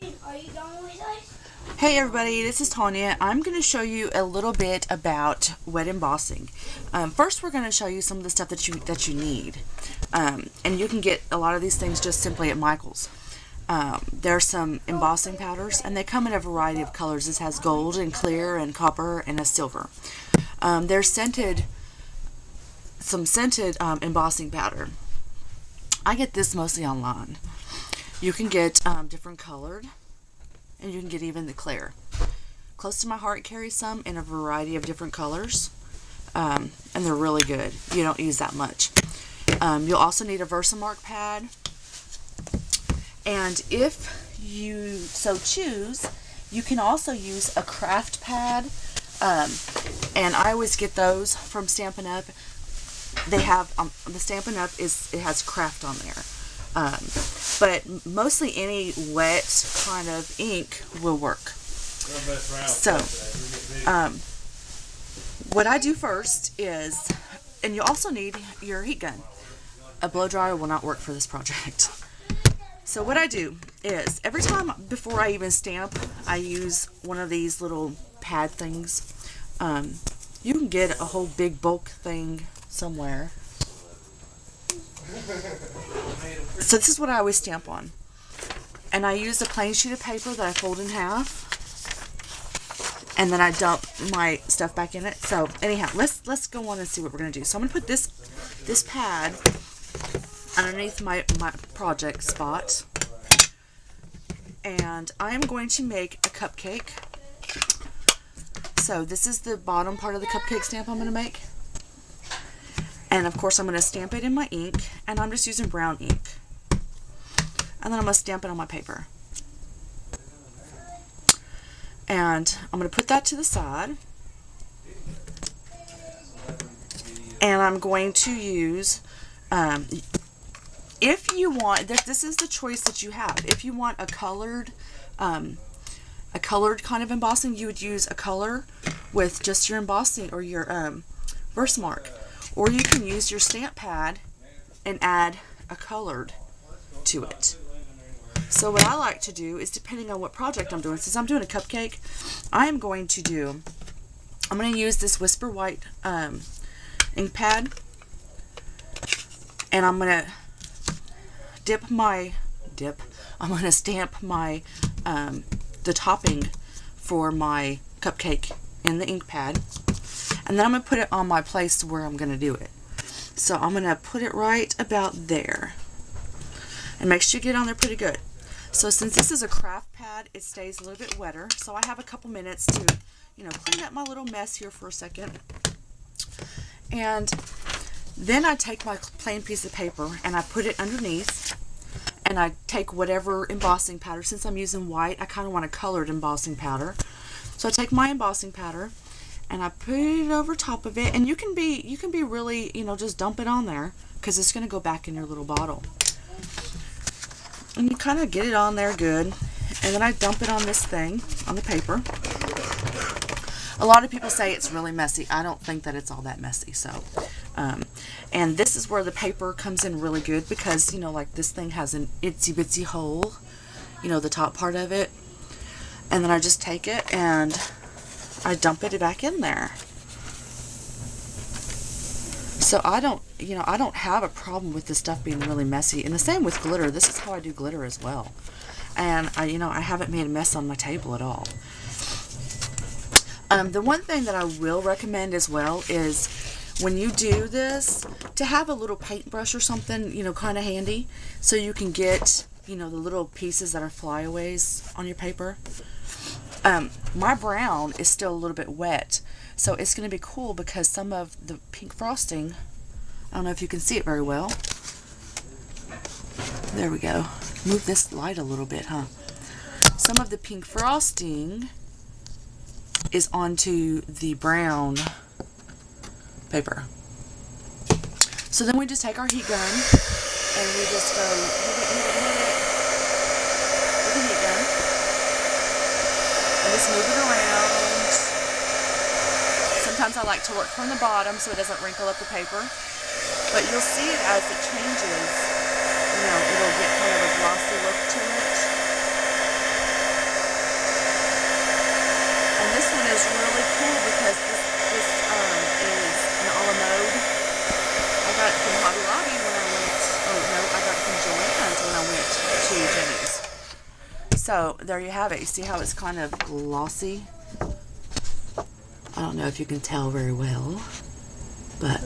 Are you done with us? Hey everybody, this is Tanya. I'm going to show you a little bit about wet embossing. First, we're going to show you some of the stuff that you need, and you can get a lot of these things just simply at Michael's. There's some embossing powders, and they come in a variety of colors. This has gold and clear and copper and a silver. There's some scented embossing powder. I get this mostly online. You can get different colored, and you can get even the clear. Close to My Heart carries some in a variety of different colors, and they're really good. You don't use that much. You'll also need a Versamark pad, and if you so choose, you can also use a craft pad, and I always get those from Stampin' Up. They have the Stampin' Up it has craft on there. But mostly any wet kind of ink will work. So, what I do first is, and you also need your heat gun. A blow dryer will not work for this project. So what I do is, every time before I even stamp, I use one of these little pad things. You can get a whole big bulk thing somewhere. So this is what I always stamp on. And I use a plain sheet of paper that I fold in half. And then I dump my stuff back in it. So anyhow, let's go on and see what we're going to do. So I'm going to put this pad underneath my project spot. And I am going to make a cupcake. So this is the bottom part of the cupcake stamp I'm going to make. And of course I'm going to stamp it in my ink, and I'm just using brown ink. And then I'm going to stamp it on my paper. And I'm going to put that to the side. And I'm going to use, if you want, this is the choice that you have. If you want a colored kind of embossing, you would use a color with just your embossing or your Versamark. Or you can use your stamp pad and add a colored to it. So what I like to do is, depending on what project I'm doing, since I'm doing a cupcake, I'm going to use this Whisper White ink pad, and I'm going to I'm going to stamp my the topping for my cupcake in the ink pad. And then I'm going to put it on my place where I'm going to do it. So I'm going to put it right about there. And make sure you get on there pretty good. So since this is a craft pad, it stays a little bit wetter. So I have a couple minutes to, clean up my little mess here for a second. And then I take my plain piece of paper and I put it underneath. And I take whatever embossing powder. Since I'm using white, I kind of want a colored embossing powder. So I take my embossing powder and I put it over top of it, and you can be really, just dump it on there, because it's going to go back in your little bottle. And you kind of get it on there good, and then I dump it on this thing, on the paper. A lot of people say it's really messy. I don't think that it's all that messy. So, and this is where the paper comes in really good, because, like this thing has an itsy bitsy hole, the top part of it. And then I just take it and I dump it back in there. So I don't have a problem with this stuff being really messy. And the same with glitter. This is how I do glitter as well. And I haven't made a mess on my table at all. The one thing that I will recommend as well is, when you do this, to have a little paintbrush or something, kind of handy, so you can get, the little pieces that are flyaways on your paper. My brown is still a little bit wet, so it's going to be cool, because some of the pink frosting, I don't know if you can see it very well. There we go. Move this light a little bit, huh? Some of the pink frosting is onto the brown paper. So then we just take our heat gun and we just go hit it with the heat gun. And just move it around. Sometimes I like to work from the bottom so it doesn't wrinkle up the paper. But you'll see it as it changes. It'll get kind of a glossy look to it. So there you have it. You see how it's kind of glossy? I don't know if you can tell very well, but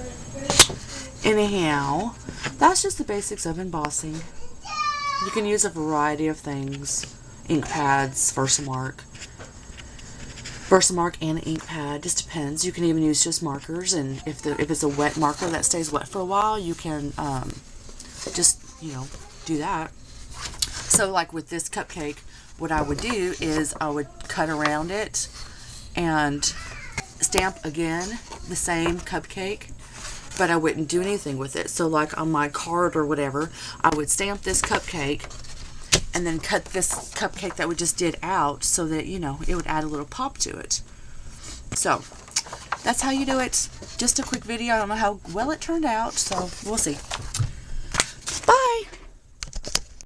anyhow, that's just the basics of embossing. You can use a variety of things. Ink pads, Versamark and an ink pad, just depends. You can even use just markers, and if it's a wet marker that stays wet for a while, you can just, you know, do that. So like with this cupcake, what I would do is I would cut around it and stamp again the same cupcake, but I wouldn't do anything with it. So like on my card or whatever, I would stamp this cupcake and then cut this cupcake that we just did out so that, you know, it would add a little pop to it. So that's how you do it. Just a quick video. I don't know how well it turned out, so we'll see.